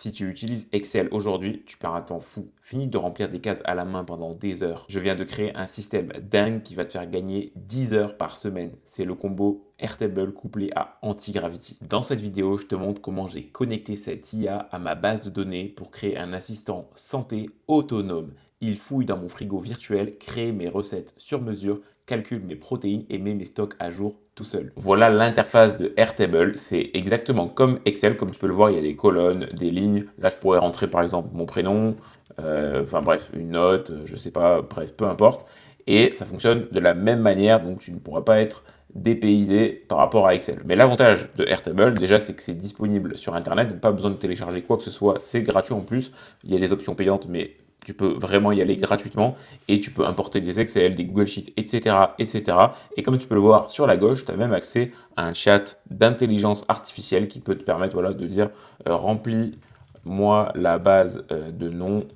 Si tu utilises Excel aujourd'hui, tu perds un temps fou. Fini de remplir des cases à la main pendant des heures. Je viens de créer un système dingue qui va te faire gagner 10 heures par semaine. C'est le combo Airtable couplé à Antigravity. Dans cette vidéo, je te montre comment j'ai connecté cette IA à ma base de données pour créer un assistant santé autonome. Il fouille dans mon frigo virtuel, crée mes recettes sur mesure, calcule mes protéines et met mes stocks à jour tout seul. Voilà l'interface de Airtable. C'est exactement comme Excel. Comme tu peux le voir, il y a des colonnes, des lignes. Là, je pourrais rentrer par exemple mon prénom, enfin bref, une note, je sais pas, bref, peu importe. Et ça fonctionne de la même manière, donc tu ne pourras pas être dépaysé par rapport à Excel. Mais l'avantage de Airtable, déjà, c'est que c'est disponible sur Internet, donc pas besoin de télécharger quoi que ce soit. C'est gratuit en plus. Il y a des options payantes, mais tu peux vraiment y aller gratuitement et tu peux importer des Excel, des Google Sheets, etc., etc. Et comme tu peux le voir sur la gauche, tu as même accès à un chat d'intelligence artificielle qui peut te permettre voilà, de dire remplis-moi la base de noms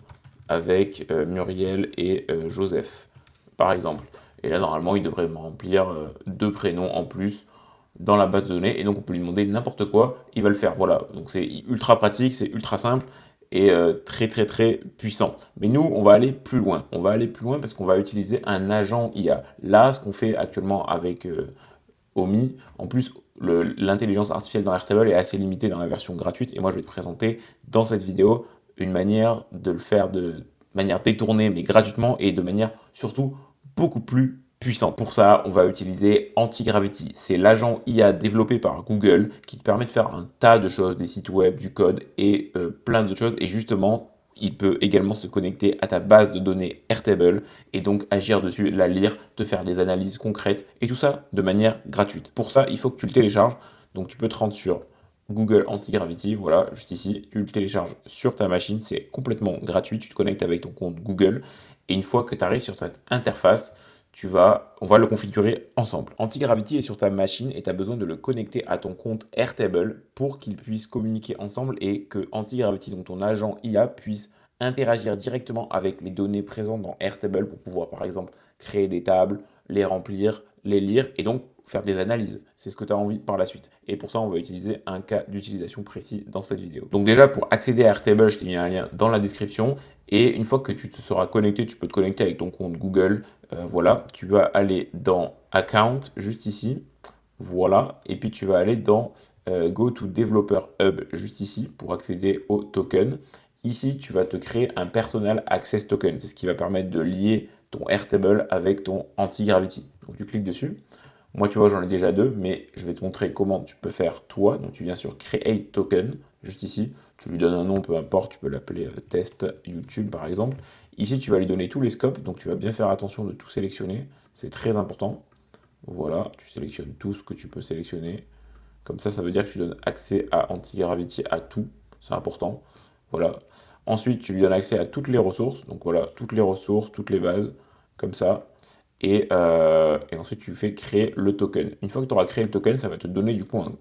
avec Muriel et Joseph, par exemple. Et là, normalement, il devrait me remplir deux prénoms en plus dans la base de données. Et donc, on peut lui demander n'importe quoi, il va le faire. Voilà. Donc, c'est ultra pratique, c'est ultra simple et très, très, très puissant. Mais nous, on va aller plus loin. On va aller plus loin parce qu'on va utiliser un agent IA. Là, ce qu'on fait actuellement avec Omi, en plus, l'intelligence artificielle dans Airtable est assez limitée dans la version gratuite. Et moi, je vais te présenter dans cette vidéo une manière de le faire de manière détournée, mais gratuitement et de manière surtout beaucoup plus puissante. Pour ça, on va utiliser Antigravity. C'est l'agent IA développé par Google qui te permet de faire un tas de choses, des sites web, du code et plein de choses. Et justement, il peut également se connecter à ta base de données Airtable et donc agir dessus, la lire, te faire des analyses concrètes et tout ça de manière gratuite. Pour ça, il faut que tu le télécharges. Donc tu peux te rendre sur Google Antigravity, voilà, juste ici, tu le télécharges sur ta machine, c'est complètement gratuit, tu te connectes avec ton compte Google et une fois que tu arrives sur cette interface, on va le configurer ensemble. Antigravity est sur ta machine et tu as besoin de le connecter à ton compte Airtable pour qu'ils puissent communiquer ensemble et que Antigravity, donc ton agent IA, puisse interagir directement avec les données présentes dans Airtable pour pouvoir par exemple créer des tables, les remplir, les lire et donc faire des analyses. C'est ce que tu as envie par la suite. Et pour ça, on va utiliser un cas d'utilisation précis dans cette vidéo. Donc déjà, pour accéder à Airtable, je t'ai mis un lien dans la description. Et une fois que tu te seras connecté, tu peux te connecter avec ton compte Google. Voilà, tu vas aller dans Account, juste ici. Voilà, et puis tu vas aller dans Go to Developer Hub, juste ici, pour accéder au token. Ici, tu vas te créer un Personal Access Token. C'est ce qui va permettre de lier ton Airtable avec ton Antigravity. Donc tu cliques dessus. Moi, tu vois, j'en ai déjà deux, mais je vais te montrer comment tu peux faire toi. Donc tu viens sur Create Token, juste ici. Tu lui donnes un nom, peu importe, tu peux l'appeler Test YouTube par exemple. Ici, tu vas lui donner tous les scopes, donc tu vas bien faire attention de tout sélectionner. C'est très important. Voilà, tu sélectionnes tout ce que tu peux sélectionner. Comme ça veut dire que tu donnes accès à Antigravity à tout. C'est important. Voilà. Ensuite, tu lui donnes accès à toutes les ressources. Donc voilà, toutes les ressources, toutes les bases, comme ça. Et ensuite, tu fais créer le token. Une fois que tu auras créé le token, ça va te donner du coup un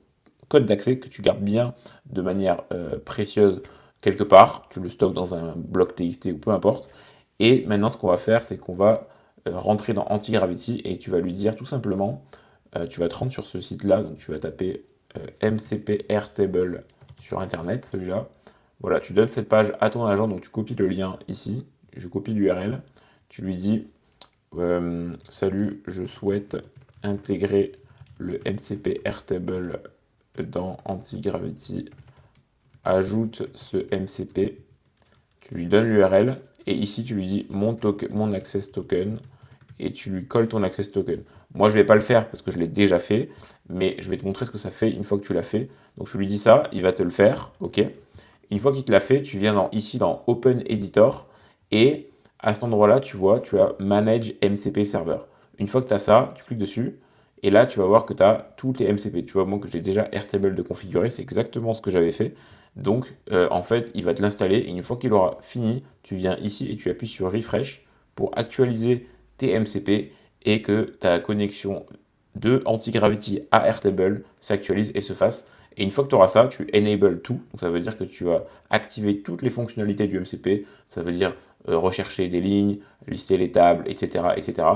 code d'accès que tu gardes bien de manière précieuse quelque part. Tu le stockes dans un bloc TXT ou peu importe. Et maintenant, ce qu'on va faire, c'est qu'on va rentrer dans Antigravity et tu vas lui dire tout simplement, tu vas te rendre sur ce site-là, donc tu vas taper MCP Airtable sur Internet, celui-là. Voilà, tu donnes cette page à ton agent, donc tu copies le lien ici, je copie l'URL, tu lui dis salut, je souhaite intégrer le MCP Airtable dans Antigravity. Ajoute ce MCP. Tu lui donnes l'URL et ici tu lui dis mon access token et tu lui colles ton access token. Moi je ne vais pas le faire parce que je l'ai déjà fait, mais je vais te montrer ce que ça fait une fois que tu l'as fait. Donc je lui dis ça, il va te le faire, ok. Une fois qu'il te l'a fait, tu viens ici dans Open Editor et à cet endroit-là, tu vois, tu as Manage MCP Server. Une fois que tu as ça, tu cliques dessus et là, tu vas voir que tu as tous tes MCP. Tu vois, moi que j'ai déjà Airtable de configurer, c'est exactement ce que j'avais fait. Donc, en fait, il va te l'installer et une fois qu'il aura fini, tu viens ici et tu appuies sur Refresh pour actualiser tes MCP et que ta connexion de Antigravity à Airtable s'actualise et se fasse. Et une fois que tu auras ça, tu enable tout. Donc ça veut dire que tu vas activer toutes les fonctionnalités du MCP. Ça veut dire rechercher des lignes, lister les tables, etc., etc.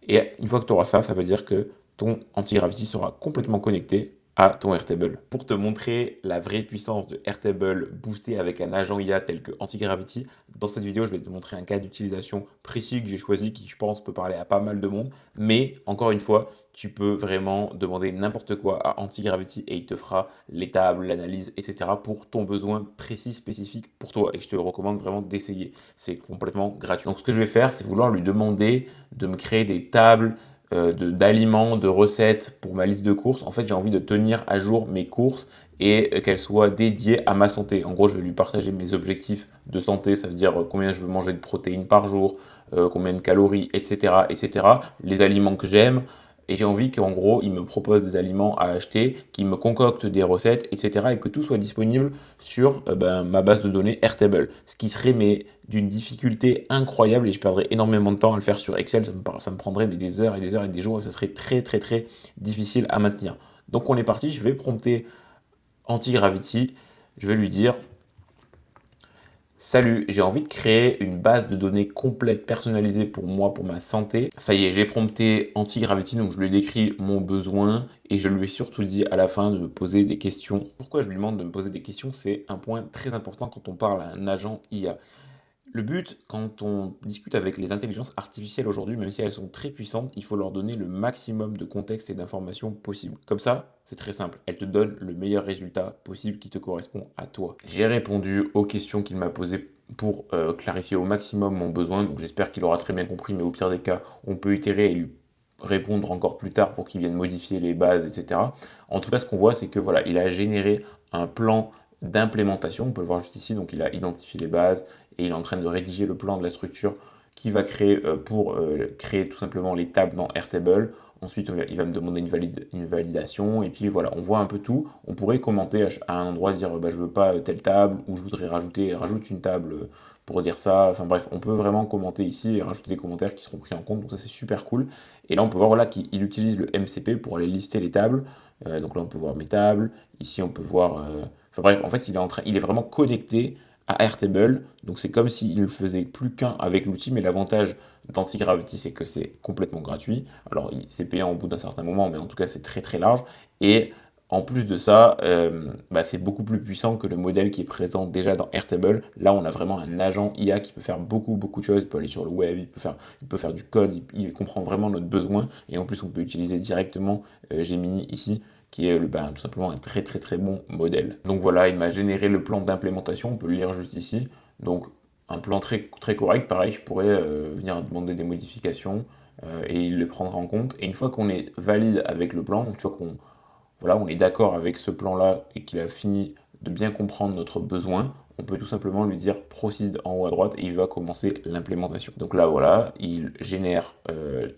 Et une fois que tu auras ça, ça veut dire que ton Antigravity sera complètement connecté à ton Airtable. Pour te montrer la vraie puissance de Airtable boosté avec un agent IA tel que Antigravity, dans cette vidéo, je vais te montrer un cas d'utilisation précis que j'ai choisi qui, je pense, peut parler à pas mal de monde. Mais, encore une fois, tu peux vraiment demander n'importe quoi à Antigravity et il te fera les tables, l'analyse, etc. pour ton besoin précis, spécifique pour toi. Et je te recommande vraiment d'essayer. C'est complètement gratuit. Donc, ce que je vais faire, c'est vouloir lui demander de me créer des tables d'aliments, de recettes pour ma liste de courses. En fait, j'ai envie de tenir à jour mes courses et qu'elles soient dédiées à ma santé. En gros, je vais lui partager mes objectifs de santé, ça veut dire combien je veux manger de protéines par jour, combien de calories, etc., etc., les aliments que j'aime. Et j'ai envie qu'en gros, il me propose des aliments à acheter, qu'il me concocte des recettes, etc. et que tout soit disponible sur ma base de données Airtable. Ce qui serait mais d'une difficulté incroyable et je perdrais énormément de temps à le faire sur Excel. Ça me prendrait mais des heures et des heures et des jours et ça serait très très très difficile à maintenir. Donc on est parti, je vais prompter Antigravity. Je vais lui dire: salut, j'ai envie de créer une base de données complète personnalisée pour moi, pour ma santé. Ça y est, j'ai prompté Antigravity, donc je lui ai décrit mon besoin et je lui ai surtout dit à la fin de me poser des questions. Pourquoi je lui demande de me poser des questions? C'est un point très important quand on parle à un agent IA. Le but, quand on discute avec les intelligences artificielles aujourd'hui, même si elles sont très puissantes, il faut leur donner le maximum de contexte et d'informations possible. Comme ça, c'est très simple. Elles te donnent le meilleur résultat possible qui te correspond à toi. J'ai répondu aux questions qu'il m'a posées pour clarifier au maximum mon besoin. Donc j'espère qu'il aura très bien compris, mais au pire des cas, on peut itérer et lui répondre encore plus tard pour qu'il vienne modifier les bases, etc. En tout cas, ce qu'on voit, c'est que voilà, il a généré un plan d'implémentation. On peut le voir juste ici. Donc il a identifié les bases et il est en train de rédiger le plan de la structure qu'il va créer pour créer tout simplement les tables dans Airtable. Ensuite, il va me demander une validation et puis voilà, on voit un peu tout. On pourrait commenter à un endroit, dire je veux pas telle table ou je voudrais rajoute une table pour dire ça. Enfin bref, on peut vraiment commenter ici et rajouter des commentaires qui seront pris en compte. Donc ça, c'est super cool. Et là, on peut voir voilà, qu'il utilise le MCP pour aller lister les tables. Donc là, on peut voir mes tables. Ici, on peut voir... Enfin bref, en fait, il est vraiment connecté à Airtable. Donc c'est comme s'il ne faisait plus qu'un avec l'outil, mais l'avantage d'Antigravity, c'est que c'est complètement gratuit. Alors c'est payant au bout d'un certain moment, mais en tout cas c'est très très large. Et en plus de ça, c'est beaucoup plus puissant que le modèle qui est présent déjà dans Airtable. Là, on a vraiment un agent IA qui peut faire beaucoup beaucoup de choses. Il peut aller sur le web, il peut faire du code, il comprend vraiment notre besoin. Et en plus, on peut utiliser directement Gemini ici, qui est tout simplement un très très très bon modèle. Donc voilà, il m'a généré le plan d'implémentation, on peut le lire juste ici. Donc un plan très, très correct, pareil, je pourrais venir demander des modifications et il les prendra en compte. Et une fois qu'on est valide avec le plan, une fois on est d'accord avec ce plan-là et qu'il a fini de bien comprendre notre besoin, on peut tout simplement lui dire proceed en haut à droite et il va commencer l'implémentation. Donc là voilà, il génère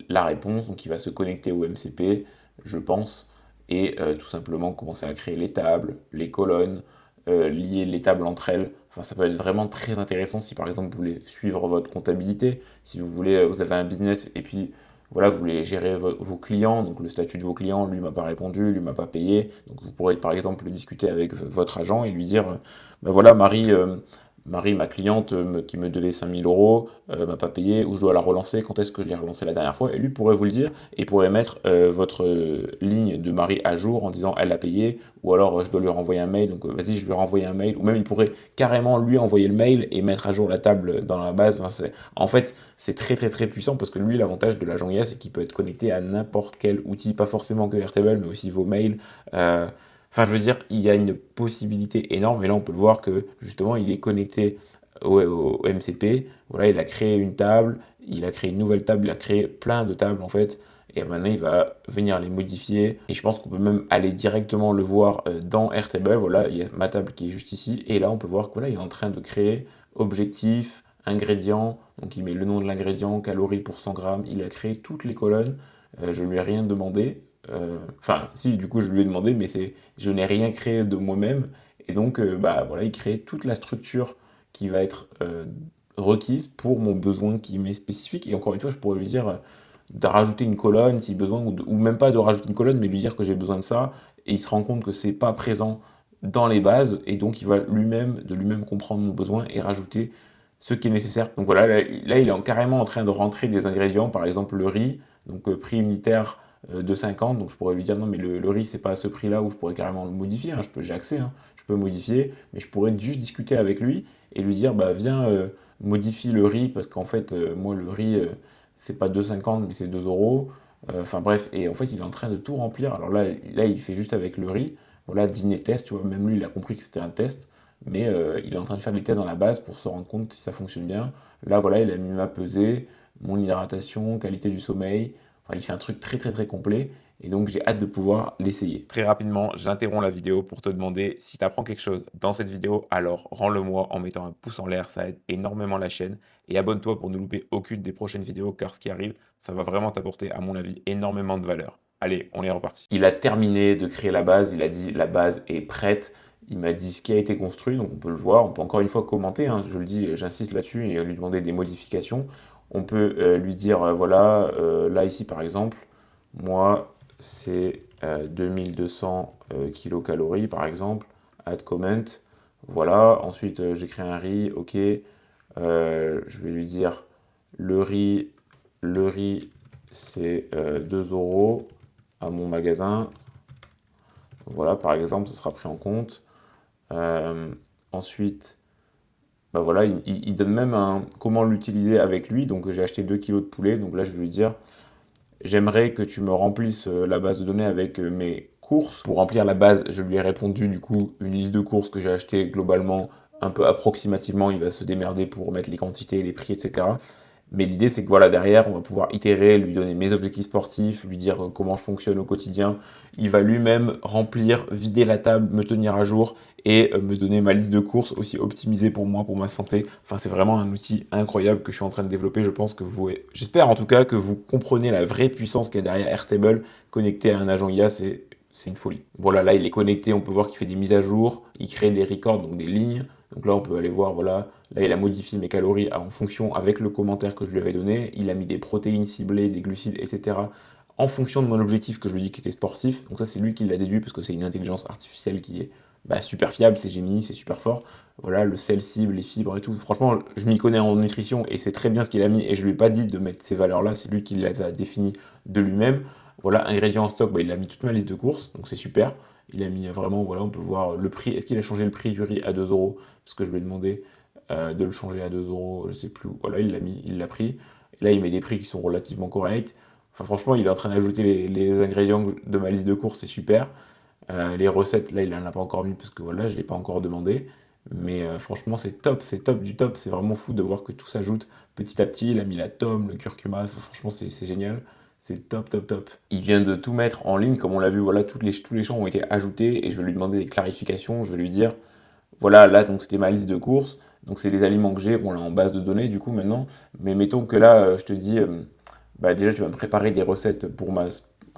la réponse, donc il va se connecter au MCP, je pense, et tout simplement commencer à créer les tables, les colonnes, lier les tables entre elles. Enfin, ça peut être vraiment très intéressant si par exemple vous voulez suivre votre comptabilité, si vous avez un business et puis voilà, vous voulez gérer vos clients, donc le statut de vos clients, lui m'a pas répondu, lui m'a pas payé. Donc vous pourrez par exemple discuter avec votre agent et lui dire, voilà Marie, ma cliente qui me devait 5 000 € m'a pas payé, ou je dois la relancer, quand est-ce que je l'ai relancée la dernière fois? Et lui pourrait vous le dire, et pourrait mettre votre ligne de Marie à jour en disant elle a payé, ou alors je dois lui renvoyer un mail, donc vas-y je lui renvoie un mail, ou même il pourrait carrément lui envoyer le mail et mettre à jour la table dans la base. Enfin, en fait, c'est très très très puissant parce que lui, l'avantage de l'agent IA, c'est qu'il peut être connecté à n'importe quel outil, pas forcément que Airtable, mais aussi vos mails. Enfin, je veux dire, il y a une possibilité énorme, et là, on peut le voir que, justement, il est connecté au MCP. Voilà, il a créé une table, il a créé une nouvelle table, il a créé plein de tables, en fait, et maintenant, il va venir les modifier, et je pense qu'on peut même aller directement le voir dans Airtable. Voilà, il y a ma table qui est juste ici, et là, on peut voir que, voilà, il est en train de créer objectif, ingrédients, donc il met le nom de l'ingrédient, calories pour 100 grammes, il a créé toutes les colonnes, je lui ai rien demandé, enfin, si, du coup, je lui ai demandé, mais je n'ai rien créé de moi-même. Et donc, voilà, il crée toute la structure qui va être requise pour mon besoin qui m'est spécifique. Et encore une fois, je pourrais lui dire de rajouter une colonne si besoin, ou même pas de rajouter une colonne, mais lui dire que j'ai besoin de ça. Et il se rend compte que c'est pas présent dans les bases. Et donc, il va lui-même comprendre mon besoin et rajouter ce qui est nécessaire. Donc voilà, là il est carrément en train de rentrer des ingrédients, par exemple le riz, donc prix unitaire 2,50. Donc je pourrais lui dire non mais le riz c'est pas à ce prix-là, ou je pourrais carrément le modifier, hein, j'ai accès, hein, je peux modifier, mais je pourrais juste discuter avec lui et lui dire bah viens modifie le riz parce qu'en fait moi le riz c'est pas 2,50 mais c'est 2 euros. Enfin bref, et en fait il est en train de tout remplir. Alors là il fait juste avec le riz. Voilà, dîner test, tu vois, même lui il a compris que c'était un test, mais il est en train de faire des tests dans la base pour se rendre compte si ça fonctionne bien. Là voilà, il a mis ma pesée, mon hydratation, qualité du sommeil. Enfin, il fait un truc très très très complet et donc j'ai hâte de pouvoir l'essayer. Très rapidement, j'interromps la vidéo pour te demander si tu apprends quelque chose dans cette vidéo, alors rends-le-moi en mettant un pouce en l'air, ça aide énormément la chaîne et abonne-toi pour ne louper aucune des prochaines vidéos car ce qui arrive, ça va vraiment t'apporter à mon avis énormément de valeur. Allez, on est reparti. Il a terminé de créer la base, il a dit la base est prête. Il m'a dit ce qui a été construit, donc on peut le voir, on peut encore une fois commenter, hein, je le dis, j'insiste là-dessus, et lui demander des modifications. On peut lui dire, voilà, là ici par exemple, moi c'est 2200 kilocalories par exemple, add comment, voilà, ensuite j'écris un riz, ok, je vais lui dire le riz c'est 2 euros à mon magasin, voilà par exemple, ce sera pris en compte. Euh, ensuite, bah voilà, il donne même comment l'utiliser avec lui. Donc j'ai acheté 2 kilos de poulet. Donc là, je vais lui dire, j'aimerais que tu me remplisses la base de données avec mes courses. Pour remplir la base, je lui ai répondu du coup une liste de courses que j'ai achetées globalement, un peu approximativement. Il va se démerder pour mettre les quantités, les prix, etc. Mais l'idée, c'est que voilà, derrière, on va pouvoir itérer, lui donner mes objectifs sportifs, lui dire comment je fonctionne au quotidien. Il va lui-même remplir, vider la table, me tenir à jour et me donner ma liste de courses aussi optimisée pour moi, pour ma santé. Enfin, c'est vraiment un outil incroyable que je suis en train de développer. Je pense que j'espère en tout cas que vous comprenez la vraie puissance qu'il y a derrière Airtable connecté à un agent IA. C'est une folie. Voilà, là, il est connecté. On peut voir qu'il fait des mises à jour. Il crée des records, donc des lignes. Donc là, on peut aller voir, voilà, là, il a modifié mes calories en fonction avec le commentaire que je lui avais donné. Il a mis des protéines ciblées, des glucides, etc. en fonction de mon objectif que je lui ai dit qui était sportif. Donc ça, c'est lui qui l'a déduit parce que c'est une intelligence artificielle qui est super fiable. C'est Gemini, c'est super fort. Voilà, le sel cible, les fibres et tout. Franchement, je m'y connais en nutrition et c'est très bien ce qu'il a mis. Et je lui ai pas dit de mettre ces valeurs-là. C'est lui qui les a définies de lui-même. Voilà, ingrédients en stock, il a mis toute ma liste de courses. Donc c'est super. Il a mis vraiment, voilà, on peut voir le prix. Est-ce qu'il a changé le prix du riz à 2 euros? Parce que je lui ai demandé de le changer à 2 euros, je sais plus où. Voilà, il l'a mis, il l'a pris. Et là, il met des prix qui sont relativement corrects. Enfin, franchement, il est en train d'ajouter les ingrédients de ma liste de courses, c'est super. Les recettes, là, il n'en a pas encore mis parce que voilà, je ne l'ai pas encore demandé. Mais franchement, c'est top du top. C'est vraiment fou de voir que tout s'ajoute petit à petit. Il a mis la tome, le curcuma. Enfin, franchement, c'est génial. C'est top, top, top. Il vient de tout mettre en ligne, comme on l'a vu. Voilà, tous les champs ont été ajoutés et je vais lui demander des clarifications. Je vais lui dire, voilà, là, donc c'était ma liste de courses. Donc c'est les aliments que j'ai, on l'a en base de données du coup maintenant. Mais mettons que là, je te dis, bah déjà tu vas me préparer des recettes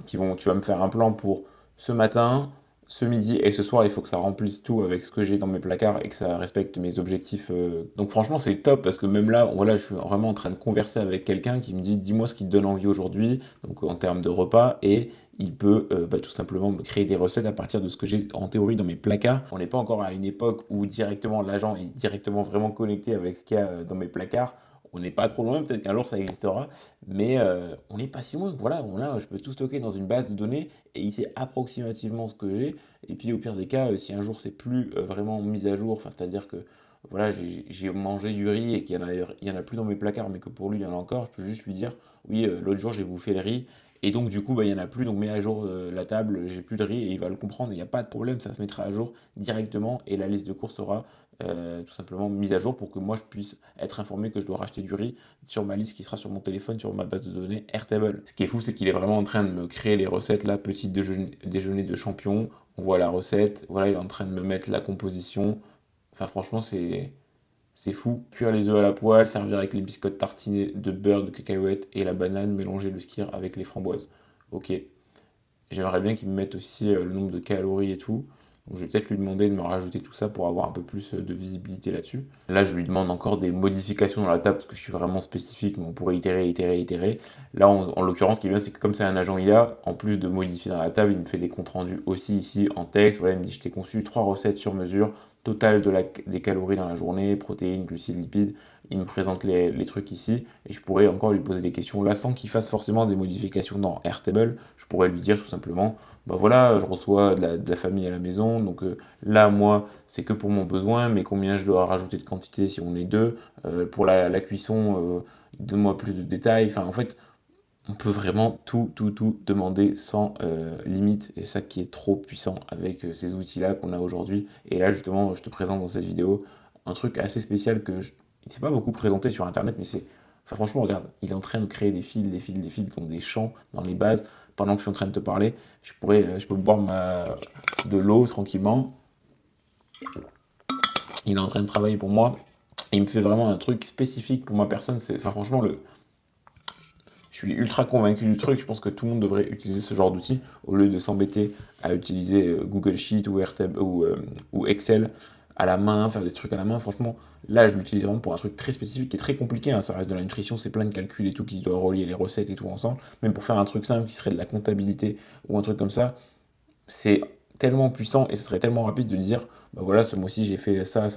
tu vas me faire un plan pour ce matin, ce midi et ce soir. Il faut que ça remplisse tout avec ce que j'ai dans mes placards et que ça respecte mes objectifs. Donc franchement c'est top parce que même là, voilà, je suis vraiment en train de converser avec quelqu'un qui me dit, dis-moi ce qui te donne envie aujourd'hui, donc en termes de repas et il peut tout simplement me créer des recettes à partir de ce que j'ai en théorie dans mes placards. On n'est pas encore à une époque où directement l'agent est directement vraiment connecté avec ce qu'il y a dans mes placards. On n'est pas trop loin, peut-être qu'un jour ça existera, mais on n'est pas si loin. Voilà, là, je peux tout stocker dans une base de données et il sait approximativement ce que j'ai. Et puis au pire des cas, si un jour c'est plus vraiment mis à jour, enfin, c'est-à-dire que voilà, j'ai mangé du riz et qu'il y en a plus dans mes placards, mais que pour lui il y en a encore, je peux juste lui dire, oui, l'autre jour j'ai bouffé le riz, et donc, du coup, il n'y en a plus, donc mets à jour la table, j'ai plus de riz, et il va le comprendre, il n'y a pas de problème, ça se mettra à jour directement, et la liste de courses sera tout simplement mise à jour pour que moi je puisse être informé que je dois racheter du riz sur ma liste qui sera sur mon téléphone, sur ma base de données Airtable. Ce qui est fou, c'est qu'il est vraiment en train de me créer les recettes, là, petit déjeuner de champion, on voit la recette, voilà, il est en train de me mettre la composition, enfin franchement, c'est fou. Cuire les œufs à la poêle, servir avec les biscottes tartinés de beurre, de cacahuètes et la banane, mélanger le skyr avec les framboises. Ok. J'aimerais bien qu'il me mette aussi le nombre de calories et tout. Donc je vais peut-être lui demander de me rajouter tout ça pour avoir un peu plus de visibilité là-dessus. Là, je lui demande encore des modifications dans la table parce que je suis vraiment spécifique, mais on pourrait itérer, itérer, itérer. Là, en l'occurrence, ce qui est bien, c'est que comme c'est un agent IA, en plus de modifier dans la table, il me fait des comptes rendus aussi ici en texte. Voilà, il me dit, je t'ai conçu 3 recettes sur mesure, total des calories dans la journée, protéines, glucides, lipides. Il me présente les trucs ici et je pourrais encore lui poser des questions là sans qu'il fasse forcément des modifications dans Airtable. Je pourrais lui dire tout simplement, bah voilà, je reçois de la famille à la maison, donc là, moi, c'est que pour mon besoin, mais combien je dois rajouter de quantité si on est deux. Pour la cuisson, donne-moi plus de détails. Enfin, en fait, on peut vraiment tout demander sans limite. Et c'est ça qui est trop puissant avec ces outils-là qu'on a aujourd'hui. Et là, justement, je te présente dans cette vidéo un truc assez spécial il ne s'est pas beaucoup présenté sur Internet, mais c'est... Enfin, franchement, regarde, il est en train de créer des fils, donc des champs dans les bases. Pendant que je suis en train de te parler, je peux boire de l'eau tranquillement. Il est en train de travailler pour moi. Et il me fait vraiment un truc spécifique pour ma personne. Enfin, franchement, je suis ultra convaincu du truc. Je pense que tout le monde devrait utiliser ce genre d'outil au lieu de s'embêter à utiliser Google Sheet ou Airtable ou Excel à la main, faire des trucs à la main. Franchement, là, je l'utilise vraiment pour un truc très spécifique qui est très compliqué, hein. Ça reste de la nutrition, c'est plein de calculs et tout qui doit relier les recettes et tout ensemble. Même pour faire un truc simple qui serait de la comptabilité ou un truc comme ça, c'est tellement puissant et ce serait tellement rapide de dire bah voilà, ce mois-ci j'ai fait ça,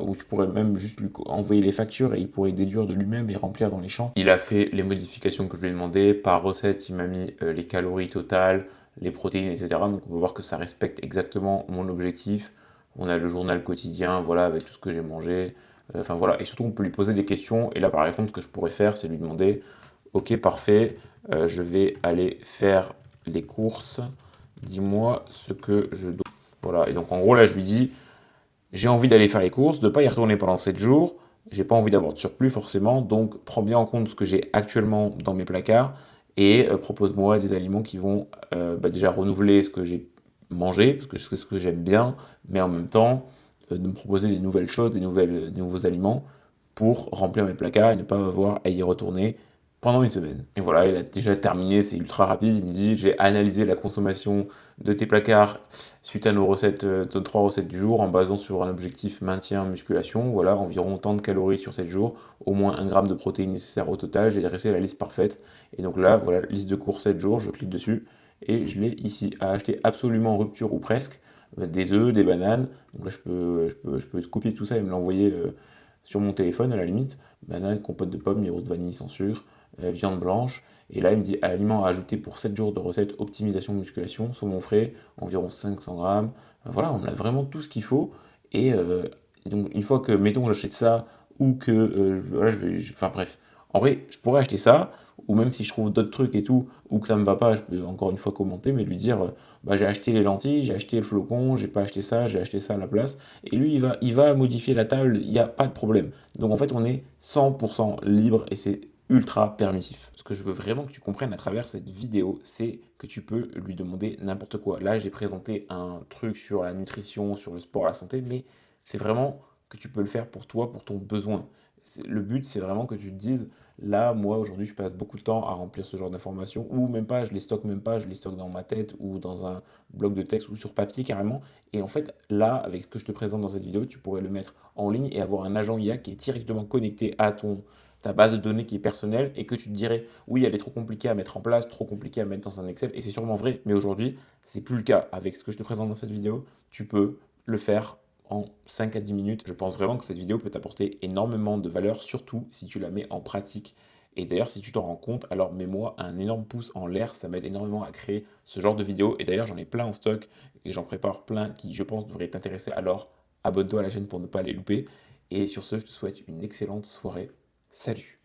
ou tu pourrais même juste lui envoyer les factures et il pourrait déduire de lui-même et remplir dans les champs. Il a fait les modifications que je lui ai demandé, par recette il m'a mis les calories totales, les protéines, etc. Donc on peut voir que ça respecte exactement mon objectif. On a le journal quotidien, voilà, avec tout ce que j'ai mangé. Enfin voilà, et surtout on peut lui poser des questions. Et là par exemple, ce que je pourrais faire, c'est lui demander, ok parfait, je vais aller faire les courses, dis-moi ce que je dois. Voilà, et donc en gros là je lui dis, j'ai envie d'aller faire les courses, de ne pas y retourner pendant 7 jours, j'ai pas envie d'avoir de surplus forcément, donc prends bien en compte ce que j'ai actuellement dans mes placards et propose-moi des aliments qui vont bah, déjà renouveler ce que j'ai mangé, parce que c'est ce que j'aime bien, mais en même temps de me proposer des nouvelles choses, des nouveaux aliments pour remplir mes placards et ne pas avoir à y retourner pendant une semaine. Et voilà, il a déjà terminé, c'est ultra rapide. Il me dit, j'ai analysé la consommation de tes placards suite à nos recettes, nos 3 recettes du jour, en basant sur un objectif maintien musculation. Voilà, environ tant de calories sur 7 jours, au moins 1 gramme de protéines nécessaires au total. J'ai dressé la liste parfaite. Et donc là, voilà, liste de courses 7 jours, je clique dessus et je l'ai ici. À acheter absolument en rupture ou presque, des œufs, des bananes. Donc là, je peux copier tout ça et me l'envoyer sur mon téléphone à la limite. Banane, compote de pommes, yaourt vanille sans sucre, viande blanche. Et là, il me dit aliments à ajouter pour 7 jours de recette, optimisation musculation, saumon frais, environ 500 grammes. Voilà, on a vraiment tout ce qu'il faut. Et donc, une fois que, mettons, j'achète ça, ou que, voilà, enfin bref, en vrai, je pourrais acheter ça, ou même si je trouve d'autres trucs et tout, ou que ça me va pas, je peux encore une fois commenter, mais lui dire, bah, j'ai acheté les lentilles, j'ai acheté le flocon, j'ai pas acheté ça, j'ai acheté ça à la place. Et lui, il va modifier la table, il n'y a pas de problème. Donc en fait, on est 100% libre et c'est ultra permissif. Ce que je veux vraiment que tu comprennes à travers cette vidéo, c'est que tu peux lui demander n'importe quoi. Là, j'ai présenté un truc sur la nutrition, sur le sport, la santé, mais c'est vraiment que tu peux le faire pour toi, pour ton besoin. Le but, c'est vraiment que tu te dises, là, moi, aujourd'hui, je passe beaucoup de temps à remplir ce genre d'informations, ou même pas, je les stocke même pas, je les stocke dans ma tête, ou dans un bloc de texte, ou sur papier carrément. Et en fait, là, avec ce que je te présente dans cette vidéo, tu pourrais le mettre en ligne et avoir un agent IA qui est directement connecté à ta base de données qui est personnelle et que tu te dirais, oui, elle est trop compliquée à mettre en place, trop compliquée à mettre dans un Excel, et c'est sûrement vrai, mais aujourd'hui, c'est plus le cas. Avec ce que je te présente dans cette vidéo, tu peux le faire en 5 à 10 minutes. Je pense vraiment que cette vidéo peut t'apporter énormément de valeur, surtout si tu la mets en pratique. Et d'ailleurs, si tu t'en rends compte, alors mets-moi un énorme pouce en l'air, ça m'aide énormément à créer ce genre de vidéos. Et d'ailleurs, j'en ai plein en stock et j'en prépare plein qui, je pense, devraient t'intéresser. Alors, abonne-toi à la chaîne pour ne pas les louper. Et sur ce, je te souhaite une excellente soirée. Salut!